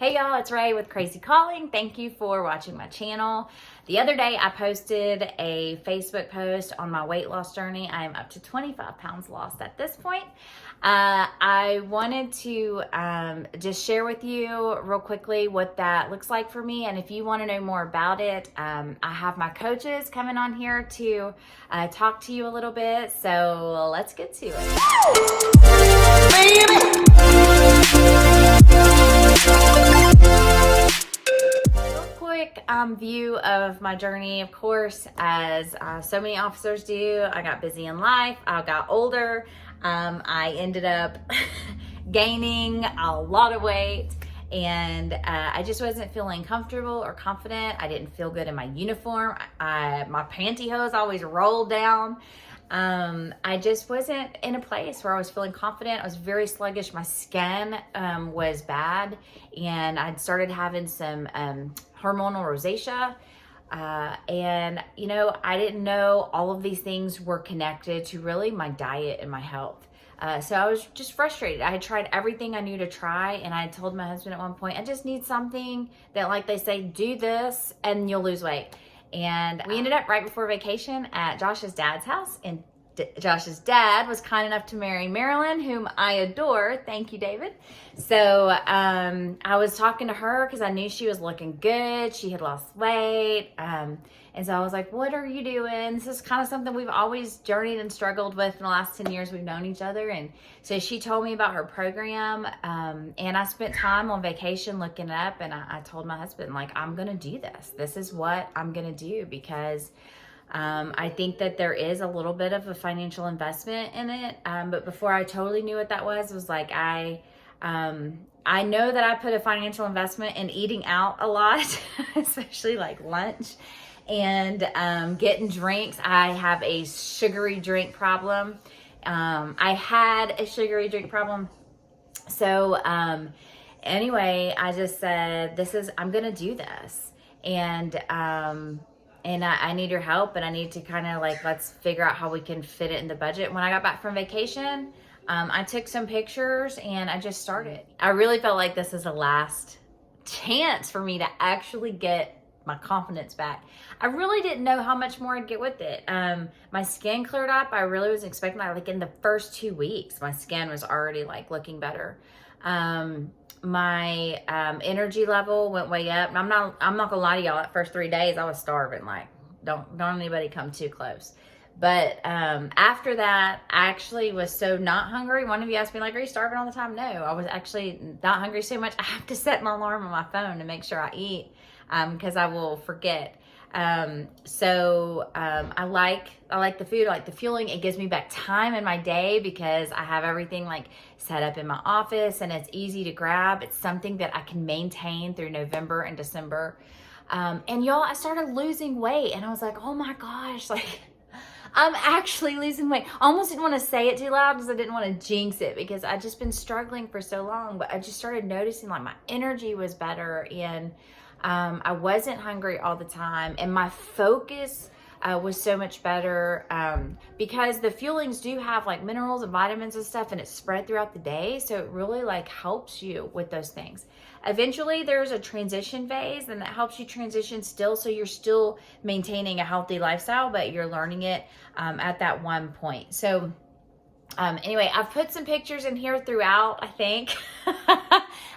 Hey y'all, it's Ray with Crazy Calling. Thank you for watching my channel. The other day I posted a Facebook post on my weight loss journey. I am up to 25 pounds lost at this point. I wanted to just share with you real quickly what that looks like for me. And if you want to know more about it, I have my coaches coming on here to talk to you a little bit. So let's get to it. Quick view of my journey. Of course, as so many officers do, I got busy in life. I got older. I ended up gaining a lot of weight, and I just wasn't feeling comfortable or confident. I didn't feel good in my uniform. My pantyhose always rolled down. I just wasn't in a place where I was feeling confident. I was very sluggish. My skin was bad, and I'd started having some hormonal rosacea. And, you know, I didn't know all of these things were connected to really my diet and my health. So I was just frustrated. I had tried everything I knew to try, and I told my husband at one point, I just need something that, like they say, do this and you'll lose weight. And we ended up right before vacation at Josh's dad's house, and Josh's dad was kind enough to marry Marilyn, whom I adore. Thank you, David. So I was talking to her because I knew she was looking good. She had lost weight. And so I was like, what are you doing? This is kind of something we've always journeyed and struggled with in the last 10 years we've known each other. And so she told me about her program. And I spent time on vacation looking it up. And I told my husband, like, I'm going to do this. This is what I'm going to do, because I think that there is a little bit of a financial investment in it. But before I totally knew what that was like, I know that I put a financial investment in eating out a lot, especially like lunch and getting drinks. I have a sugary drink problem. I had a sugary drink problem. So anyway, I just said, I'm going to do this. And I need your help, and I need to kind of like, let's figure out how we can fit it in the budget. When I got back from vacation, I took some pictures and I just started. I really felt like this is the last chance for me to actually get my confidence back. I really didn't know how much more I'd get with it. My skin cleared up. I really was expecting that, like in the first 2 weeks, my skin was already like looking better. My energy level went way up. And I'm not gonna lie to y'all, that first 3 days I was starving. Like, don't anybody come too close. But after that, I actually was so not hungry. One of you asked me, like, are you starving all the time? No, I was actually not hungry so much. I have to set an alarm on my phone to make sure I eat, because I will forget. So I like the food, I like the fueling. It gives me back time in my day because I have everything like set up in my office and it's easy to grab. It's something that I can maintain through November and December. And y'all, I started losing weight, and I was like, oh my gosh, like I'm actually losing weight. I almost didn't want to say it too loud because I didn't want to jinx it, because I'd just been struggling for so long. But I just started noticing like my energy was better, and I wasn't hungry all the time, and my focus was so much better, because the fuelings do have like minerals and vitamins and stuff, and it's spread throughout the day. So it really like helps you with those things. Eventually there's a transition phase, and that helps you transition still. So you're still maintaining a healthy lifestyle, but you're learning it at that one point. So anyway, I've put some pictures in here throughout, I think.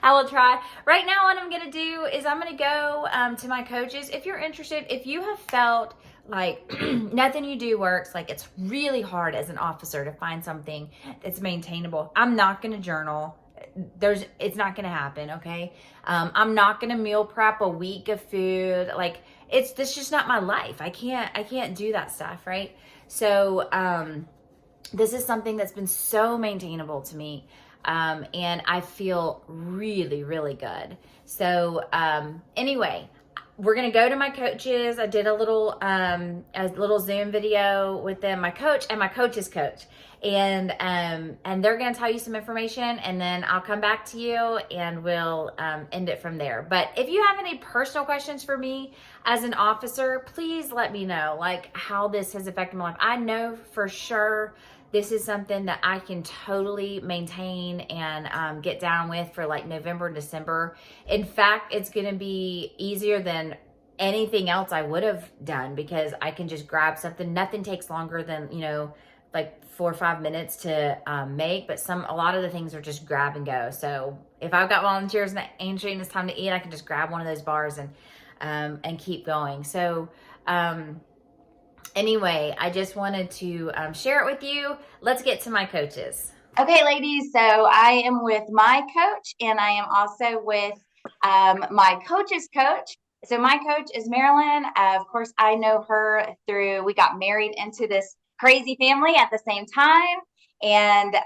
I will try. Right now, what I'm going to do is I'm going to go to my coaches. If you're interested, if you have felt like nothing you do works, like it's really hard as an officer to find something that's maintainable. I'm not going to journal. It's not going to happen. Okay. I'm not going to meal prep a week of food. Like that's just not my life. I can't do that stuff. Right. So, this is something that's been so maintainable to me. And I feel really, really good. So, anyway, we're going to go to my coaches. I did a little Zoom video with them, my coach and my coach's coach. And they're going to tell you some information, and then I'll come back to you and we'll end it from there. But if you have any personal questions for me as an officer, please let me know, like how this has affected my life. I know for sure this is something that I can totally maintain and get down with for like November and December. In fact, it's going to be easier than anything else I would have done because I can just grab something. Nothing takes longer than, like 4 or 5 minutes to make, but a lot of the things are just grab and go. So if I've got volunteers in the entry and it's time to eat, I can just grab one of those bars and keep going. So, anyway, I just wanted to share it with you. Let's get to my coaches. Okay, ladies. So I am with my coach, and I am also with my coach's coach. So my coach is Marilyn. Of course, I know her we got married into this crazy family at the same time. And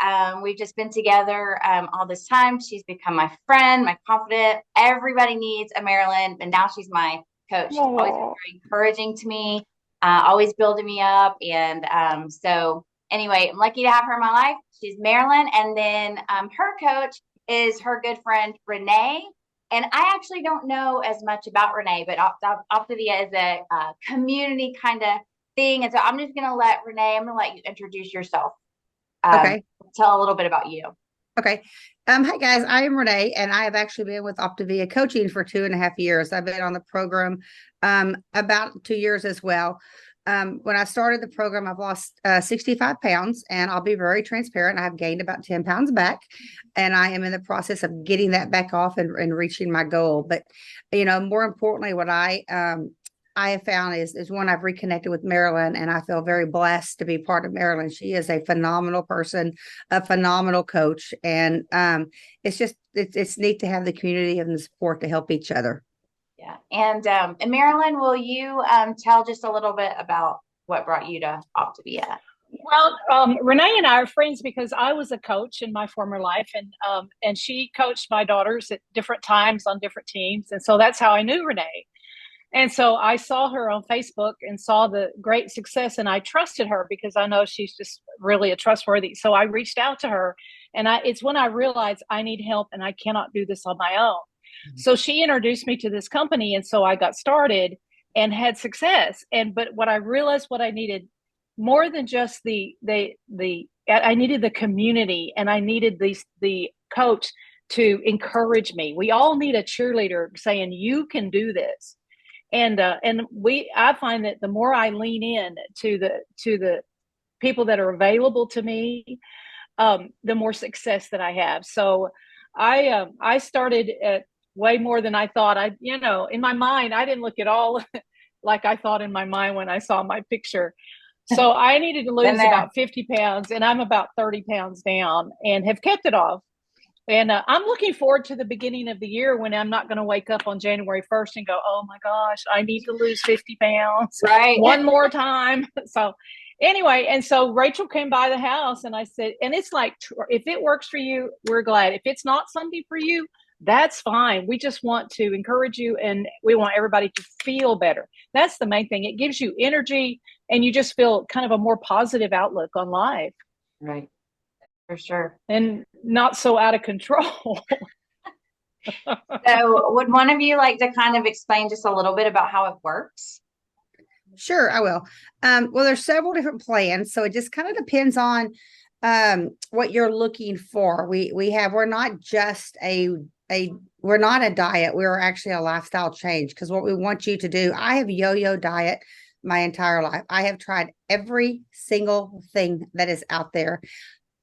we've just been together all this time. She's become my friend, my confidant. Everybody needs a Marilyn, and now she's my coach. She's always been very encouraging to me, always building me up. And so anyway, I'm lucky to have her in my life. She's Marilyn. And then her coach is her good friend, Renee. And I actually don't know as much about Renee, but Optavia is a community kind of thing. And so I'm just going to let you introduce yourself. Okay. Tell a little bit about you. Okay. Hi guys, I am Renee, and I have actually been with Optavia coaching for 2.5 years. I've been on the program about 2 years as well. When I started the program, I've lost 65 pounds, and I'll be very transparent. I've gained about 10 pounds back, and I am in the process of getting that back off and reaching my goal. But, more importantly, what I have found is one, I've reconnected with Marilyn, and I feel very blessed to be part of Marilyn. She is a phenomenal person, a phenomenal coach, and it's neat to have the community and the support to help each other. Yeah, and Marilyn, will you tell just a little bit about what brought you to Optavia? Well, Renee and I are friends because I was a coach in my former life, and she coached my daughters at different times on different teams, and so that's how I knew Renee. And so I saw her on Facebook and saw the great success, and I trusted her because I know she's just really a trustworthy. So I reached out to her, and it's when I realized I need help and I cannot do this on my own. Mm-hmm. So she introduced me to this company, and so I got started and had success. But what I realized, what I needed more than just I needed the community, and I needed the coach to encourage me. We all need a cheerleader saying, "You can do this." And I find that the more I lean in to the people that are available to me, the more success that I have. So I started at way more than I thought. In my mind, I didn't look at all like I thought in my mind when I saw my picture. So I needed to lose about 50 pounds, and I'm about 30 pounds down and have kept it off. And I'm looking forward to the beginning of the year when I'm not going to wake up on January 1st and go, oh my gosh, I need to lose 50 pounds one more time. So anyway, and so Rachel came by the house, and I said, and it's like, if it works for you, we're glad. If it's not something for you, that's fine. We just want to encourage you, and we want everybody to feel better. That's the main thing. It gives you energy, and you just feel kind of a more positive outlook on life. Right. For sure. And not so out of control. So would one of you like to kind of explain just a little bit about how it works? Sure, I will. Well, there's several different plans, so it just kind of depends on what you're looking for. We're not just we're not a diet. We're actually a lifestyle change, because what we want you to do, I have yo-yo diet my entire life. I have tried every single thing that is out there.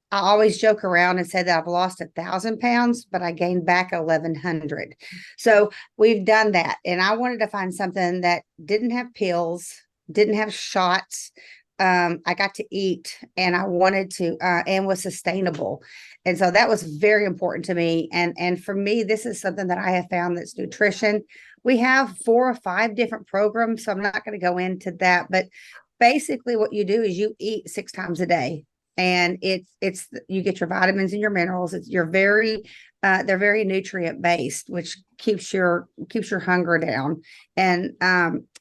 I always joke around and say that I've lost 1,000 pounds, but I gained back 1,100. So we've done that. And I wanted to find something that didn't have pills, didn't have shots. I got to eat, and I wanted to, and was sustainable. And so that was very important to me. And for me, this is something that I have found, that's nutrition. We have 4 or 5 different programs, so I'm not going to go into that. But basically what you do is you eat 6 times a day. And it's you get your vitamins and your minerals. They're very nutrient based, which keeps your hunger down. And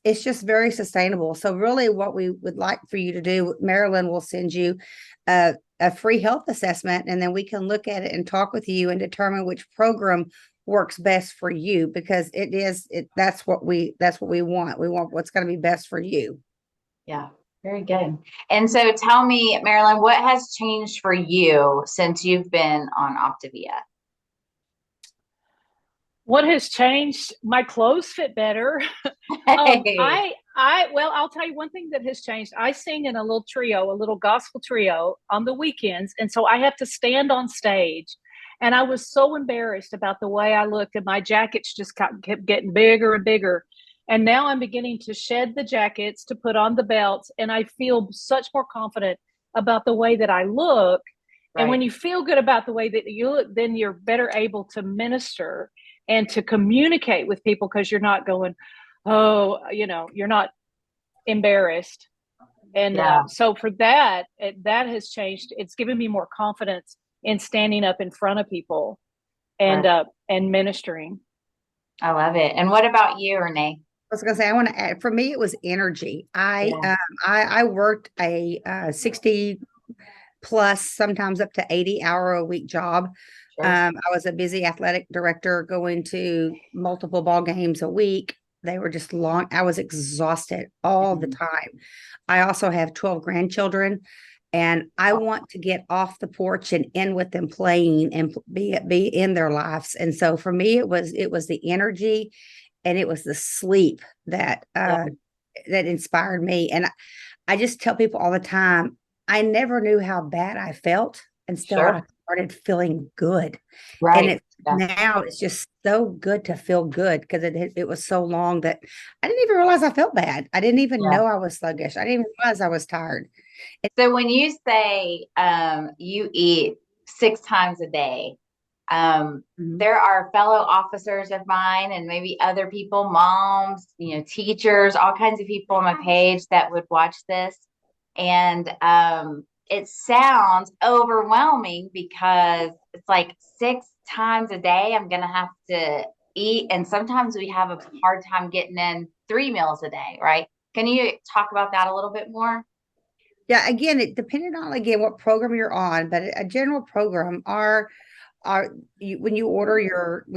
it's just very sustainable. So really what we would like for you to do, Marilyn will send you a free health assessment, and then we can look at it and talk with you and determine which program works best for you, because that's what we want. We want what's going to be best for you. Yeah. Very good. And so tell me, Marilyn, what has changed for you since you've been on Optavia? What has changed? My clothes fit better. Hey, Well, I'll tell you one thing that has changed. I sing in a little trio, a little gospel trio on the weekends. And so I have to stand on stage. And I was so embarrassed about the way I looked, and my jackets just kept getting bigger and bigger. And now I'm beginning to shed the jackets to put on the belts. And I feel such more confident about the way that I look. And when right. you feel good about the way that you look, then you're better able to minister and to communicate with people because you're not going, oh, you're not embarrassed. And Yeah, so for that, that has changed. It's given me more confidence in standing up in front of people right. and ministering. I love it. And what about you, Renee? I was gonna say I want to add. For me, it was energy. Yeah, I worked a 60 plus, sometimes up to 80 hour a week job. sure. I was a busy athletic director going to multiple ball games a week. They were just long. I was exhausted all the Mhm. time. I also have 12 grandchildren, and I want to get off the porch and in with them playing and be in their lives. And so for me, it was the energy and it was the sleep Yeah, that inspired me. And I just tell people all the time, I never knew how bad I felt until I sure. started feeling good. And Right. it Yeah, now it's just so good to feel good because it was so long that I didn't even realize I felt bad. I didn't even yeah. know I was sluggish. I didn't even realize I was tired. So when you say you eat 6 times a day, Mhm. there are fellow officers of mine and maybe other people, moms, teachers, all kinds of people on my page that would watch this. And it sounds overwhelming because it's like 6 times a day I'm going to have to eat. And sometimes we have a hard time getting in 3 meals a day, right? Can you talk about that a little bit more? Yeah, again, it depended on again what program you're on, but a general program are when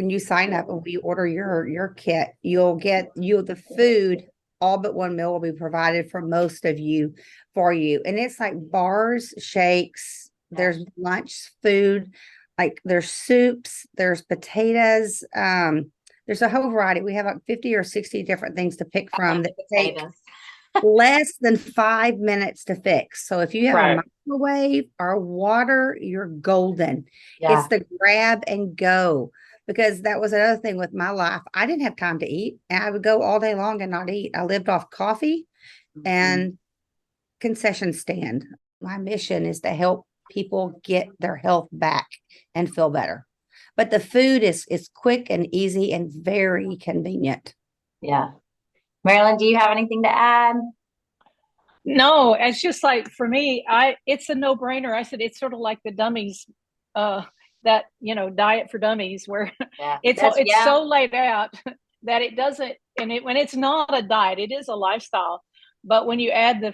you sign up and we order your kit, you'll get you the food. All but one meal will be provided for most of you for you, and it's like bars, shakes. Yeah. There's lunch food, like there's soups, there's potatoes. There's a whole variety. We have like 50 or 60 different things to pick I like from the that take potatoes. less than 5 minutes to fix. So if you have a Right. microwave or water, you're golden. It's Yeah. the grab and go. Because that was another thing with my life. I didn't have time to eat, and I would go all day long and not eat. I lived off coffee Mhm. and concession stand. My mission is to help people get their health back and feel better. But the food is quick and easy and very convenient. Yeah. Marilyn, do you have anything to add? No, it's just like for me, it's a no-brainer. I said it's sort of like the dummies, uh, that diet for dummies, where Yeah. it's Yeah. so laid out that it doesn't, and when it's not a diet, it is a lifestyle. But when you add the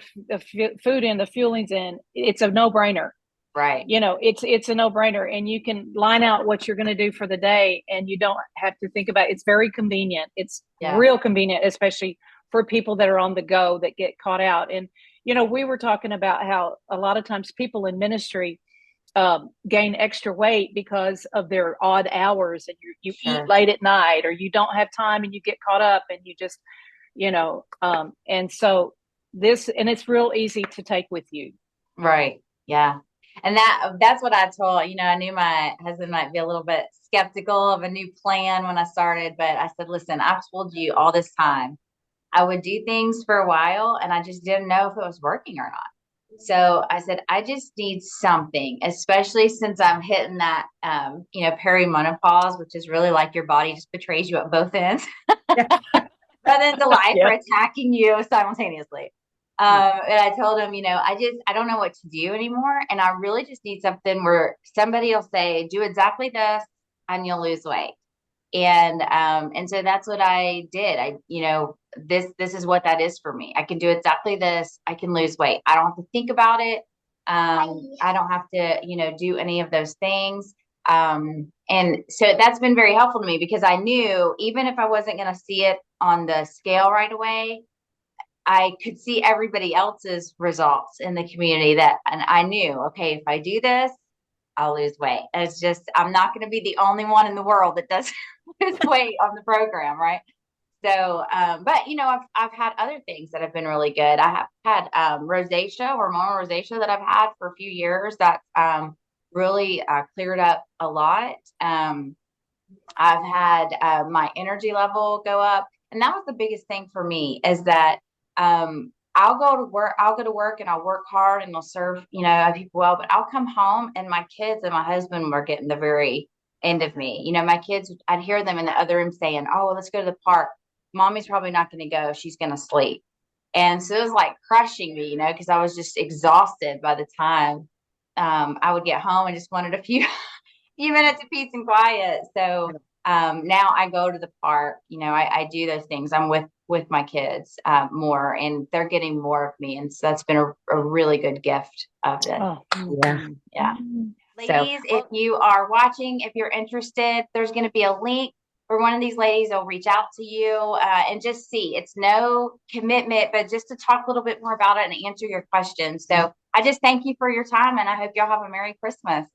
food in, the fuelings in, it's a no-brainer. Right. It's a no-brainer, and you can line out what you're going to do for the day, and you don't have to think about it. It's very convenient. It's Yeah. real convenient, especially for people that are on the go that get caught out. And we were talking about how a lot of times people in ministry gain extra weight because of their odd hours, and you eat Sure. late at night, or you don't have time and you get caught up, and you just and so it's real easy to take with you. Right. Yeah. And that's what I told, I knew my husband might be a little bit skeptical of a new plan when I started, but I said, listen, I've told you all this time I would do things for a while and I just didn't know if it was working or not. So I said, I just need something, especially since I'm hitting that, perimenopause, which is really like your body just betrays you at both ends. Yeah. But then the life are Yeah. attacking you simultaneously. Yeah. And I told him, I don't know what to do anymore. And I really just need something where somebody will say, do exactly this and you'll lose weight. And so that's what I did. This is what that is for me. I can do exactly this. I can lose weight. I don't have to think about it. I don't have to, do any of those things. And so that's been very helpful to me because I knew even if I wasn't going to see it on the scale right away, I could see everybody else's results in the community and I knew, okay, if I do this, I'll lose weight. It's just, I'm not going to be the only one in the world that does lose weight on the program. Right. So, but I've had other things that have been really good. I have had, rosacea, hormonal rosacea that I've had for a few years that, really, cleared up a lot. I've had, my energy level go up. And that was the biggest thing for me is that, I'll go to work and I'll work hard and I'll serve, people well, but I'll come home and my kids and my husband were getting the very end of me. My kids, I'd hear them in the other room saying, oh, well, let's go to the park. Mommy's probably not going to go. She's going to sleep. And so it was like crushing me, because I was just exhausted by the time, I would get home and just wanted a few minutes of peace and quiet. So, now I go to the park, I do those things. I'm with my kids, more, and they're getting more of me. And so that's been a really good gift of it. Oh, Yeah. Yeah. mm-hmm. Ladies, if you are watching, if you're interested, there's going to be a link for one of these ladies. They'll reach out to you, and just see. It's no commitment, but just to talk a little bit more about it and answer your questions. So I just thank you for your time, and I hope y'all have a Merry Christmas.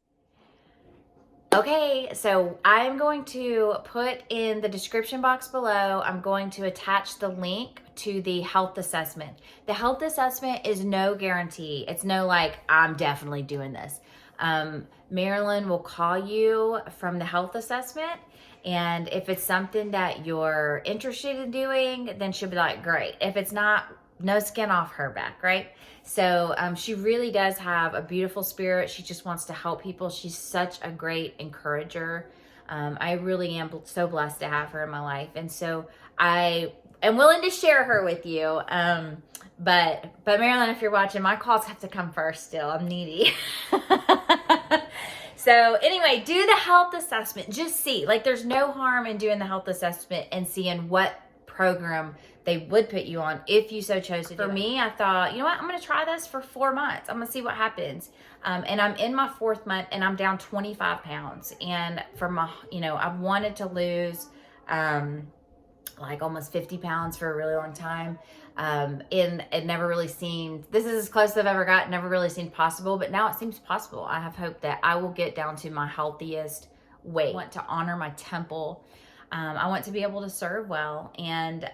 Okay, so I'm going to put in the description box below, I'm going to attach the link to the health assessment. The health assessment is no guarantee. It's no like, I'm definitely doing this. Marilyn will call you from the health assessment, and if it's something that you're interested in doing, then she'll be like, great. If it's not, no skin off her back, right? So she really does have a beautiful spirit. She just wants to help people. She's such a great encourager. I really am so blessed to have her in my life. And so I am willing to share her with you. But Marilyn, if you're watching, my calls have to come first still. I'm needy. So anyway, do the health assessment. Just see, like, there's no harm in doing the health assessment and seeing what program they would put you on if you so chose to do it. For me, I thought, you know what, I'm going to try this for 4 months. I'm going to see what happens. And I'm in my 4th month and I'm down 25 pounds. And for my, I've wanted to lose, like almost 50 pounds for a really long time. And it never really seemed, this is as close as I've ever got, never really seemed possible, but now it seems possible. I have hope that I will get down to my healthiest weight. I want to honor my temple. I want to be able to serve well, and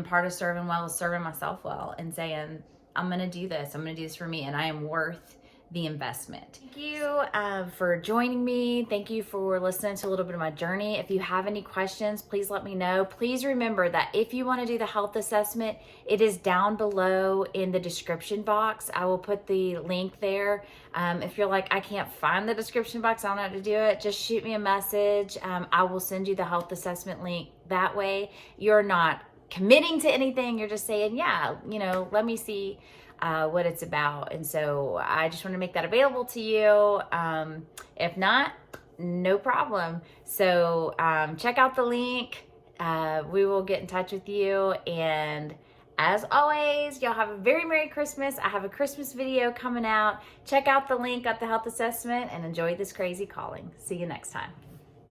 part of serving well is serving myself well and saying, I'm going to do this. I'm going to do this for me, and I am worth the investment. Thank you for joining me. Thank you for listening to a little bit of my journey. If you have any questions, please let me know. Please remember that if you want to do the health assessment, it is down below in the description box. I will put the link there. If you're like, I can't find the description box, I don't know how to do it, just shoot me a message. I will send you the health assessment link. That way you're not committing to anything. You're just saying, yeah, let me see what it's about. And so I just want to make that available to you. If not, no problem. So check out the link. We will get in touch with you. And as always, y'all have a very Merry Christmas. I have a Christmas video coming out. Check out the link at the health assessment and enjoy this crazy calling. See you next time.